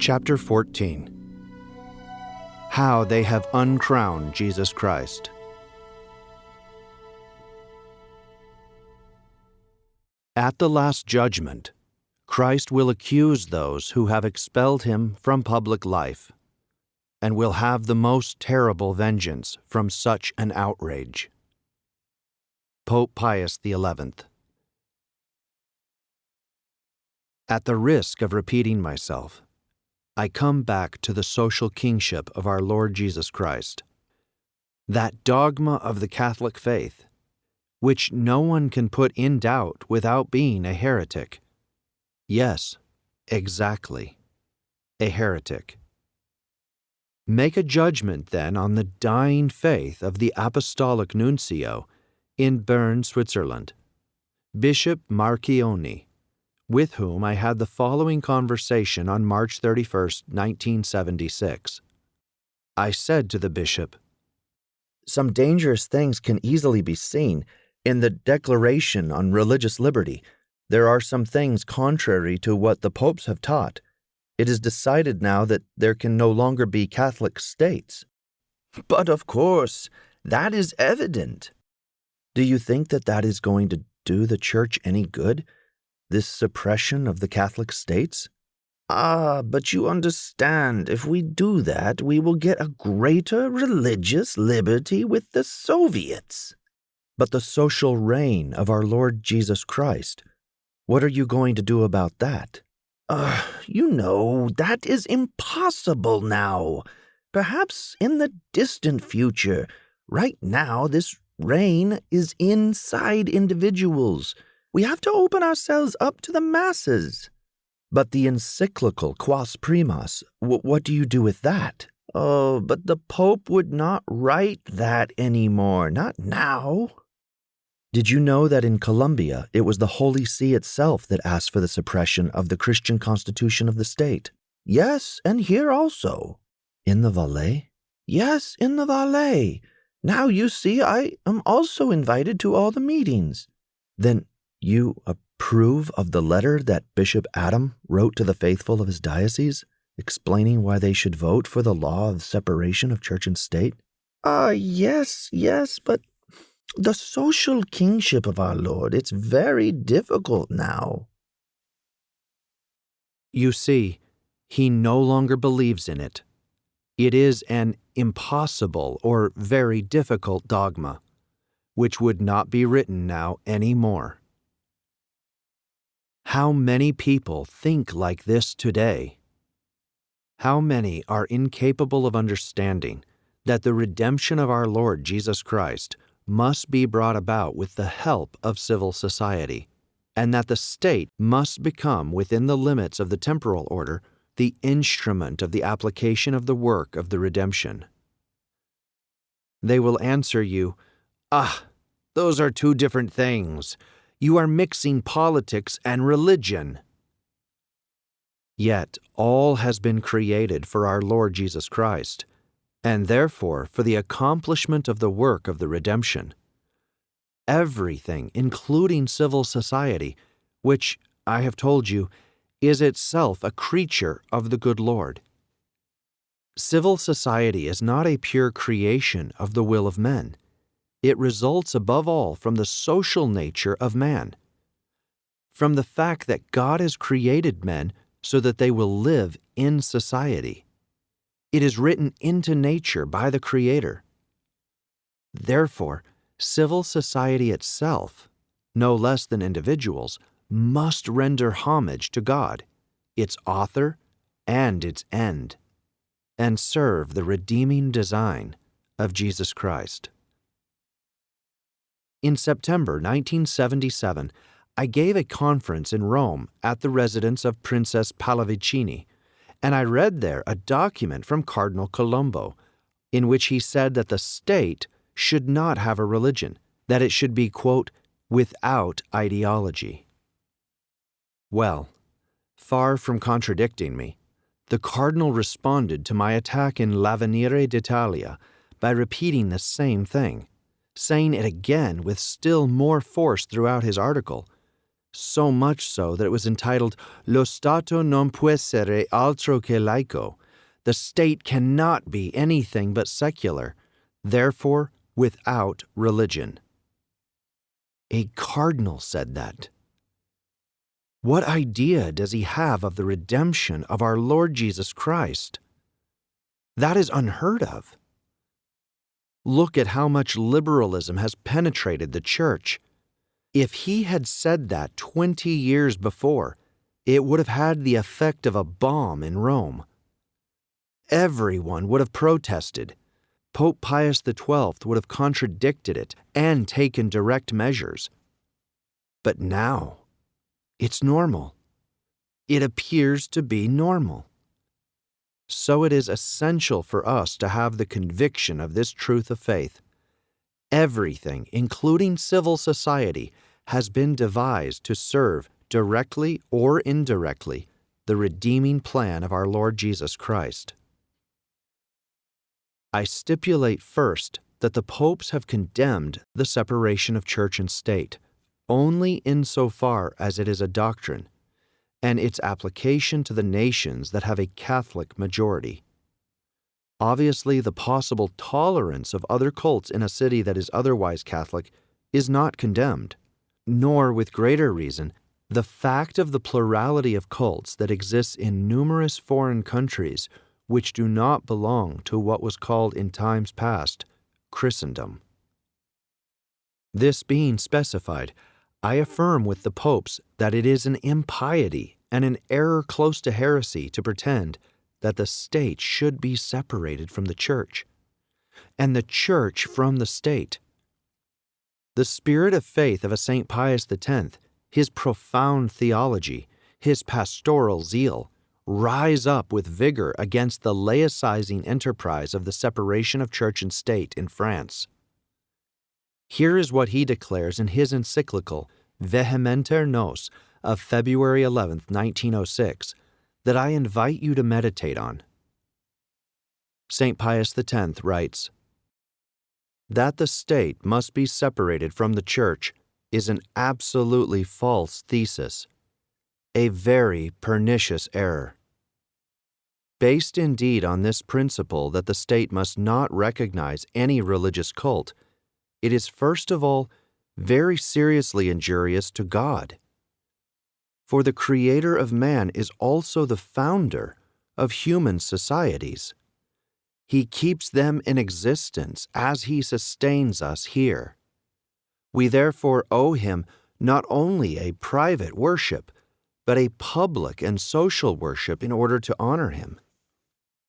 Chapter 14. How they have uncrowned Jesus Christ. At the last judgment, Christ will accuse those who have expelled him from public life, and will have the most terrible vengeance from such an outrage. Pope Pius XI. At the risk of repeating myself, I come back to the social kingship of our Lord Jesus Christ, that dogma of the Catholic faith, which no one can put in doubt without being a heretic. Yes, exactly, a heretic. Make a judgment then on the dying faith of the Apostolic Nuncio in Bern, Switzerland, Bishop Marchioni, with whom I had the following conversation on March 31st, 1976. I said to the bishop, "Some dangerous things can easily be seen in the Declaration on Religious Liberty. There are some things contrary to what the popes have taught. It is decided now that there can no longer be Catholic states." "But of course, that is evident." "Do you think that that is going to do the Church any good? This suppression of the Catholic states?" But you understand, if we do that, we will get a greater religious liberty with the Soviets." "But the social reign of our Lord Jesus Christ, what are you going to do about that?" That is impossible now. Perhaps in the distant future. Right now, this reign is inside individuals. We have to open ourselves up to the masses." "But the encyclical Quas Primas, what do you do with that?" But the Pope would not write that anymore, not now." "Did you know that in Colombia it was the Holy See itself that asked for the suppression of the Christian constitution of the state?" "Yes, and here also." "In the Valais?" "Yes, in the Valais. Now you see I am also invited to all the meetings." "Then you approve of the letter that Bishop Adam wrote to the faithful of his diocese, explaining why they should vote for the law of separation of church and state?" Yes, but the social kingship of our Lord, it's very difficult now." You see, he no longer believes in it. It is an impossible or very difficult dogma, which would not be written now any more. How many people think like this today? How many are incapable of understanding that the redemption of our Lord Jesus Christ must be brought about with the help of civil society, and that the state must become, within the limits of the temporal order, the instrument of the application of the work of the redemption? They will answer you, "Those are two different things. You are mixing politics and religion." Yet all has been created for our Lord Jesus Christ, and therefore for the accomplishment of the work of the redemption. Everything, including civil society, which, I have told you, is itself a creature of the good Lord. Civil society is not a pure creation of the will of men. It results above all from the social nature of man, from the fact that God has created men so that they will live in society. It is written into nature by the Creator. Therefore, civil society itself, no less than individuals, must render homage to God, its author and its end, and serve the redeeming design of Jesus Christ. In September 1977, I gave a conference in Rome at the residence of Princess Pallavicini, and I read there a document from Cardinal Colombo, in which he said that the state should not have a religion, that it should be, quote, "without ideology." Well, far from contradicting me, the Cardinal responded to my attack in L'Avvenire d'Italia by repeating the same thing, saying it again with still more force throughout his article, so much so that it was entitled Lo Stato non può essere altro che laico. The state cannot be anything but secular, therefore without religion. A cardinal said that. What idea does he have of the redemption of our Lord Jesus Christ? That is unheard of. Look at how much liberalism has penetrated the church. If he had said that 20 years before, it would have had the effect of a bomb in Rome. Everyone would have protested. Pope Pius XII would have contradicted it and taken direct measures. But now, it's normal. It appears to be normal. So it is essential for us to have the conviction of this truth of faith. Everything, including civil society, has been devised to serve, directly or indirectly, the redeeming plan of our Lord Jesus Christ. I stipulate first that the popes have condemned the separation of church and state, only insofar as it is a doctrine, and its application to the nations that have a Catholic majority. Obviously, the possible tolerance of other cults in a city that is otherwise Catholic is not condemned, nor, with greater reason, the fact of the plurality of cults that exists in numerous foreign countries which do not belong to what was called in times past Christendom. This being specified, I affirm with the popes that it is an impiety and an error close to heresy to pretend that the state should be separated from the church, and the church from the state. The spirit of faith of a St. Pius X, his profound theology, his pastoral zeal, rise up with vigor against the laicizing enterprise of the separation of church and state in France. Here is what he declares in his encyclical Vehementer Nos of February 11, 1906, that I invite you to meditate on. St. Pius X writes, "That the state must be separated from the church is an absolutely false thesis, a very pernicious error. Based indeed on this principle that the state must not recognize any religious cult, it is first of all very seriously injurious to God. For the Creator of man is also the founder of human societies. He keeps them in existence as He sustains us here. We therefore owe Him not only a private worship, but a public and social worship in order to honor Him.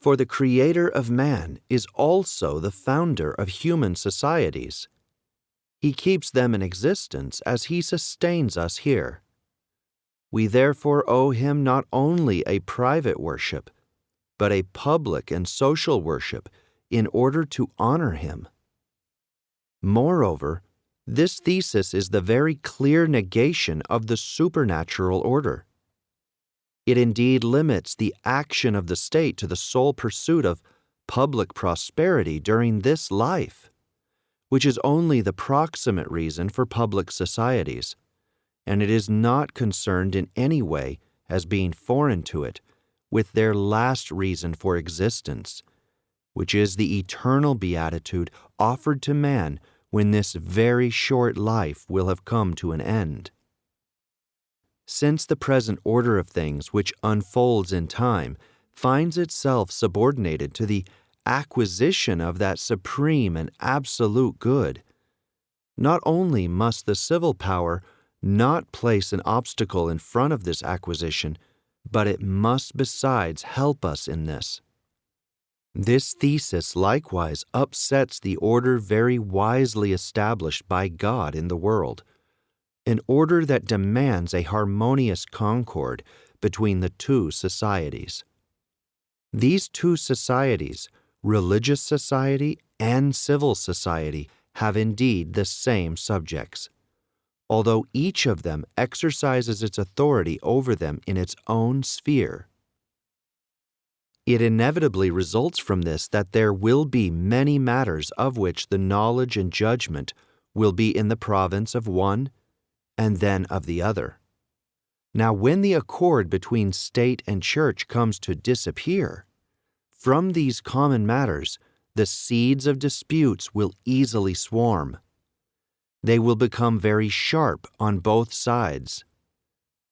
For the Creator of man is also the founder of human societies. He keeps them in existence as He sustains us here. We therefore owe Him not only a private worship, but a public and social worship in order to honor Him. Moreover, this thesis is the very clear negation of the supernatural order. It indeed limits the action of the state to the sole pursuit of public prosperity during this life, which is only the proximate reason for public societies, and it is not concerned in any way as being foreign to it with their last reason for existence, which is the eternal beatitude offered to man when this very short life will have come to an end. Since the present order of things which unfolds in time finds itself subordinated to the acquisition of that supreme and absolute good, not only must the civil power not place an obstacle in front of this acquisition, but it must besides help us in this. This thesis likewise upsets the order very wisely established by God in the world, an order that demands a harmonious concord between the two societies. These two societies, religious society and civil society, have indeed the same subjects, although each of them exercises its authority over them in its own sphere. It inevitably results from this that there will be many matters of which the knowledge and judgment will be in the province of one and then of the other. Now, when the accord between state and church comes to disappear, from these common matters, the seeds of disputes will easily swarm. They will become very sharp on both sides.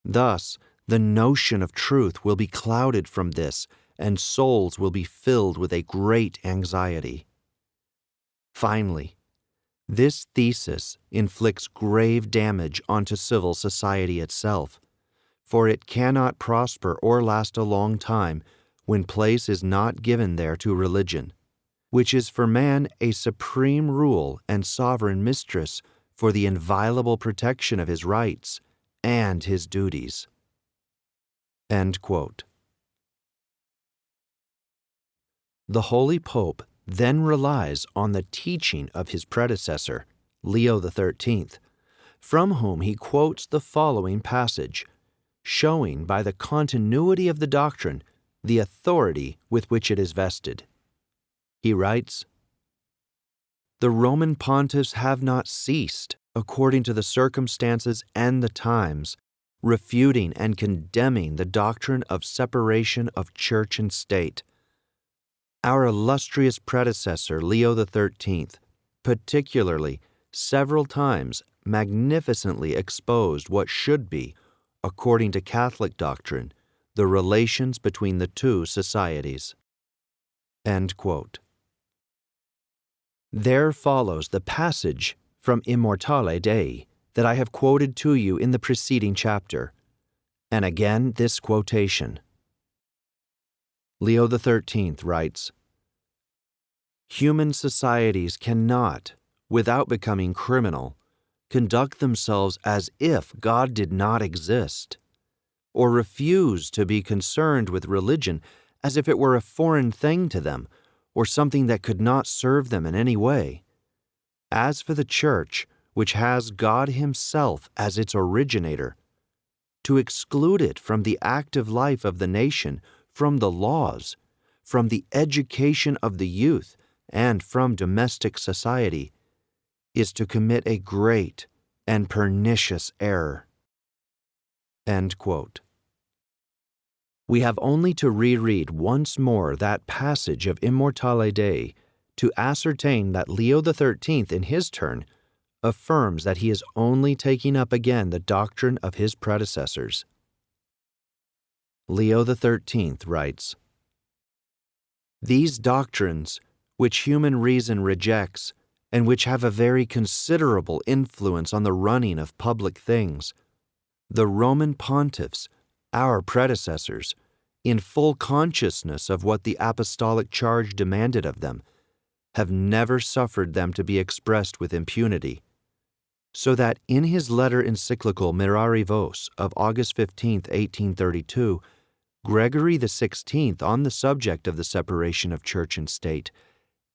Thus, the notion of truth will be clouded from this, and souls will be filled with a great anxiety. Finally, this thesis inflicts grave damage onto civil society itself, for it cannot prosper or last a long time when place is not given there to religion, which is for man a supreme rule and sovereign mistress for the inviolable protection of his rights and his duties. End quote. The Holy Pope then relies on the teaching of his predecessor, Leo XIII, from whom he quotes the following passage, showing by the continuity of the doctrine the authority with which it is vested. He writes, "The Roman pontiffs have not ceased, according to the circumstances and the times, refuting and condemning the doctrine of separation of church and state. Our illustrious predecessor, Leo XIII, particularly, several times magnificently exposed what should be, according to Catholic doctrine, the relations between the two societies." End quote. There follows the passage from Immortale Dei that I have quoted to you in the preceding chapter, and again this quotation. Leo XIII writes, "Human societies cannot, without becoming criminal, conduct themselves as if God did not exist, or refuse to be concerned with religion as if it were a foreign thing to them, or something that could not serve them in any way. As for the Church, which has God Himself as its originator, to exclude it from the active life of the nation, from the laws, from the education of the youth, and from domestic society, is to commit a great and pernicious error." End quote. We have only to reread once more that passage of Immortale Dei to ascertain that Leo XIII, in his turn, affirms that he is only taking up again the doctrine of his predecessors. Leo XIII writes, "These doctrines, which human reason rejects, and which have a very considerable influence on the running of public things, the Roman pontiffs, our predecessors, in full consciousness of what the apostolic charge demanded of them, have never suffered them to be expressed with impunity, so that in his letter encyclical Mirari Vos of August 15, 1832, Gregory XVI, on the subject of the separation of church and state,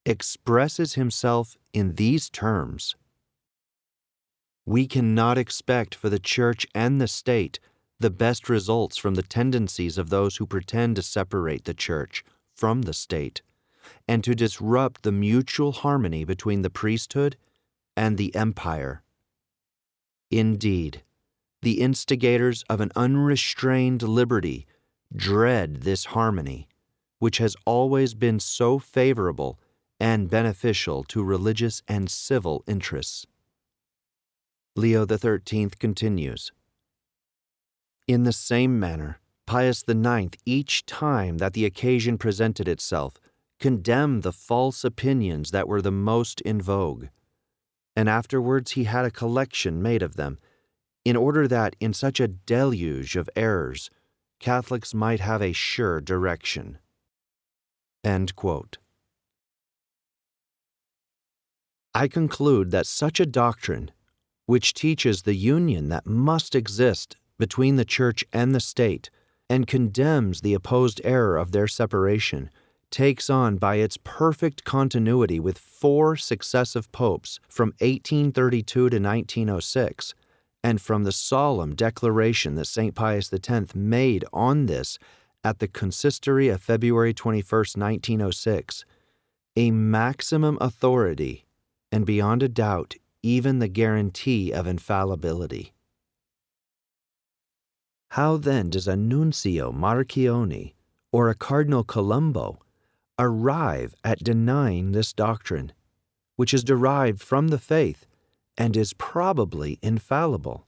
expresses himself in these terms: We cannot expect for the church and the state the best results from the tendencies of those who pretend to separate the church from the state and to disrupt the mutual harmony between the priesthood and the empire. Indeed, the instigators of an unrestrained liberty dread this harmony, which has always been so favorable and beneficial to religious and civil interests." Leo XIII continues, "In the same manner, Pius IX, each time that the occasion presented itself, condemned the false opinions that were the most in vogue, and afterwards he had a collection made of them, in order that in such a deluge of errors, Catholics might have a sure direction." End quote. I conclude that such a doctrine, which teaches the union that must exist between the Church and the state, and condemns the opposed error of their separation, takes on by its perfect continuity with 4 successive popes from 1832 to 1906, and from the solemn declaration that St. Pius X made on this at the consistory of February 21, 1906, a maximum authority, and beyond a doubt, even the guarantee of infallibility. How then does a Nuncio Marchione or a Cardinal Colombo arrive at denying this doctrine, which is derived from the faith and is probably infallible?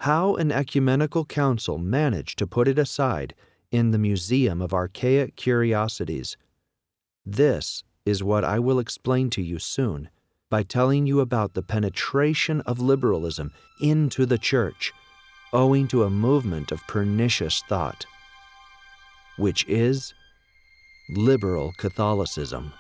How an ecumenical council managed to put it aside in the Museum of Archaic Curiosities? This is what I will explain to you soon by telling you about the penetration of liberalism into the church owing to a movement of pernicious thought, which is liberal Catholicism.